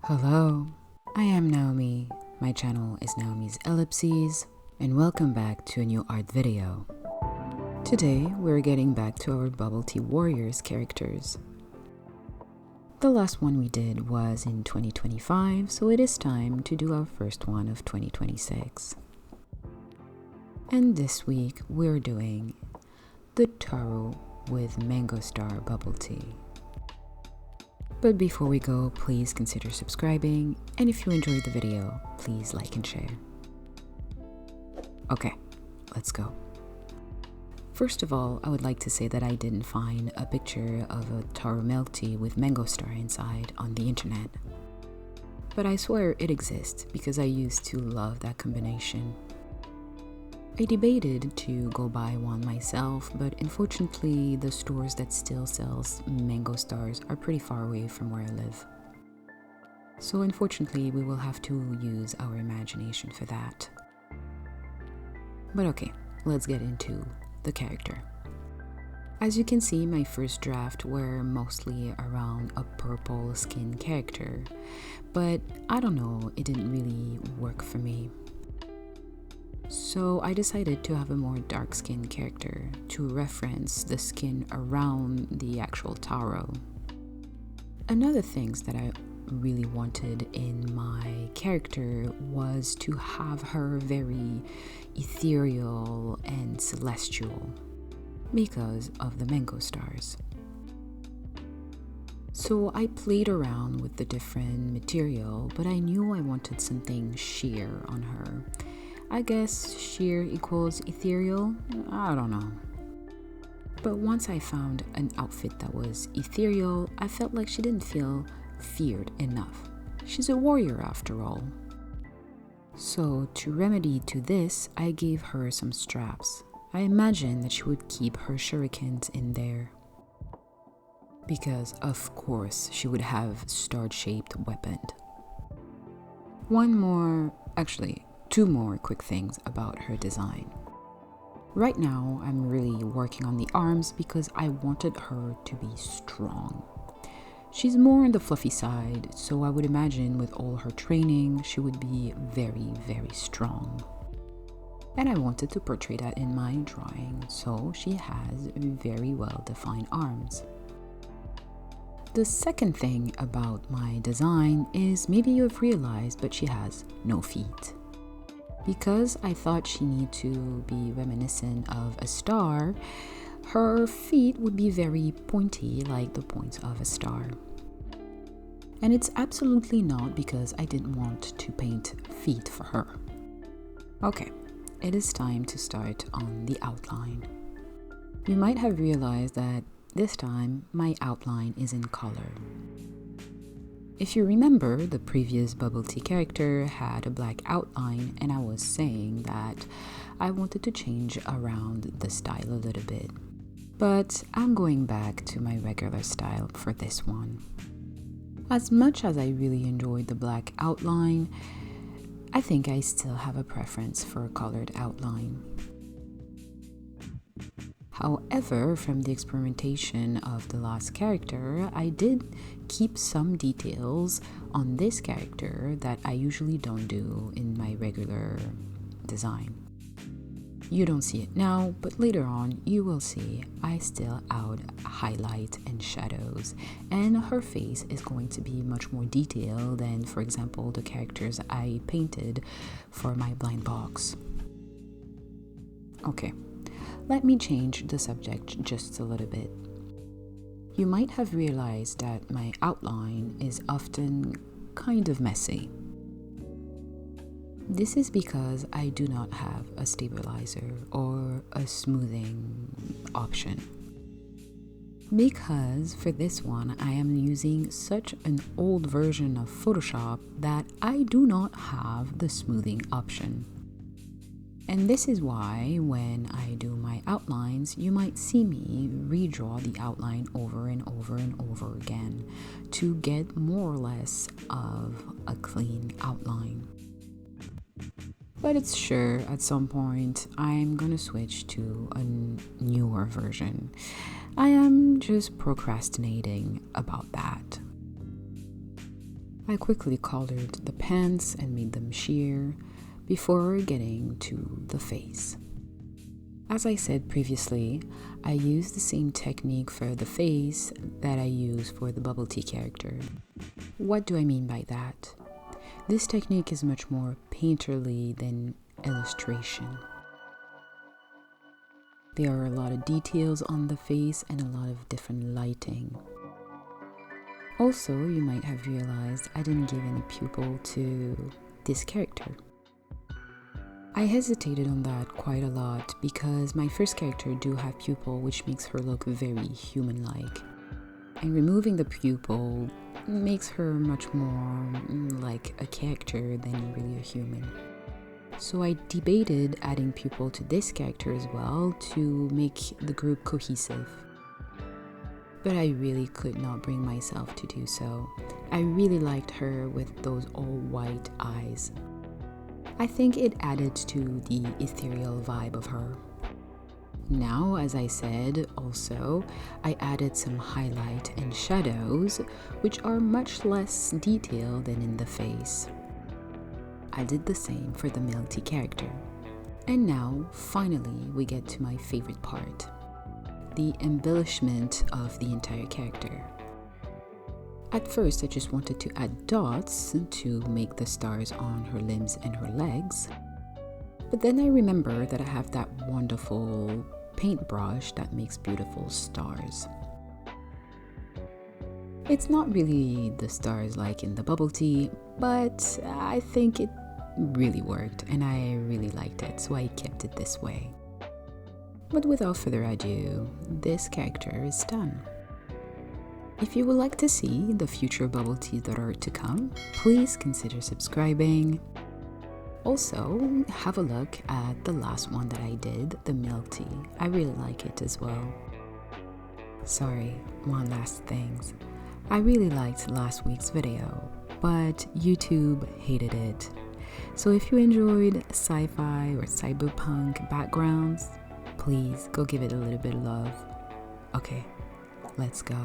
Hello, I am Naomi. My channel is Naomi's Ellipses, and welcome back to a new art video. Today, we're getting back to our Bubbletea Warriors characters. The last one we did was in 2025, so it is time to do our first one of 2026. And this week, we're doing the Taro with Mango Star Bubble Tea. But before we go, please consider subscribing, and if you enjoyed the video, please like and share. Okay, let's go. First of all, I would like to say that I didn't find a picture of a Taro milk tea with Mango Star inside on the internet. But I swear it exists because I used to love that combination. I debated to go buy one myself, but unfortunately the stores that still sells Mango Stars are pretty far away from where I live. So unfortunately we will have to use our imagination for that. But okay, let's get into the character. As you can see, my first draft were mostly around a purple skin character, but I don't know, it didn't really work for me. So I decided to have a more dark skinned character to reference the skin around the actual Taro. Another thing that I really wanted in my character was to have her very ethereal and celestial because of the Mango Stars. So I played around with the different material, but I knew I wanted something sheer on her. I guess sheer equals ethereal? I don't know. But once I found an outfit that was ethereal, I felt like she didn't feel feared enough. She's a warrior after all. So to remedy to this, I gave her some straps. I imagined that she would keep her shurikens in there. Because of course she would have star-shaped weapon. Two more quick things about her design. Right now, I'm really working on the arms because I wanted her to be strong. She's more on the fluffy side, so I would imagine with all her training, she would be very, very strong. And I wanted to portray that in my drawing, so she has very well-defined arms. The second thing about my design is maybe you've realized, but she has no feet. Because I thought she needed to be reminiscent of a star, her feet would be very pointy like the points of a star. And it's absolutely not because I didn't want to paint feet for her. Okay, it is time to start on the outline. You might have realized that this time my outline is in color. If you remember, the previous Bubbletea character had a black outline, and I was saying that I wanted to change around the style a little bit. But I'm going back to my regular style for this one. As much as I really enjoyed the black outline, I think I still have a preference for a colored outline. However, from the experimentation of the last character, I did keep some details on this character that I usually don't do in my regular design. You don't see it now, but later on you will see I still add highlight and shadows, and her face is going to be much more detailed than, for example, the characters I painted for my blind box. Okay. Let me change the subject just a little bit. You might have realized that my outline is often kind of messy. This is because I do not have a stabilizer or a smoothing option. Because for this one, I am using such an old version of Photoshop that I do not have the smoothing option. And this is why when I do my outlines, you might see me redraw the outline over and over and over again to get more or less of a clean outline. But it's sure at some point I'm gonna switch to a newer version. I am just procrastinating about that. I quickly colored the pants and made them sheer before getting to the face. As I said previously, I used the same technique for the face that I use for the Bubbletea character. What do I mean by that? This technique is much more painterly than illustration. There are a lot of details on the face and a lot of different lighting. Also, you might have realized I didn't give any pupil to this character. I hesitated on that quite a lot because my first character do have pupil, which makes her look very human-like. And removing the pupil makes her much more like a character than really a human. So I debated adding pupil to this character as well to make the group cohesive. But I really could not bring myself to do so. I really liked her with those all-white eyes. I think it added to the ethereal vibe of her. Now, as I said, also, I added some highlight and shadows, which are much less detailed than in the face. I did the same for the Bubbletea character. And now, finally, we get to my favorite part, the embellishment of the entire character. At first, I just wanted to add dots to make the stars on her limbs and her legs. But then I remember that I have that wonderful paintbrush that makes beautiful stars. It's not really the stars like in the Bubbletea, but I think it really worked and I really liked it, so I kept it this way. But without further ado, this character is done. If you would like to see the future Bubbleteas that are to come, please consider subscribing. Also, have a look at the last one that I did, the Bubbletea. I really like it as well. Sorry, one last thing. I really liked last week's video, but YouTube hated it. So if you enjoyed sci-fi or cyberpunk backgrounds, please go give it a little bit of love. Okay, let's go.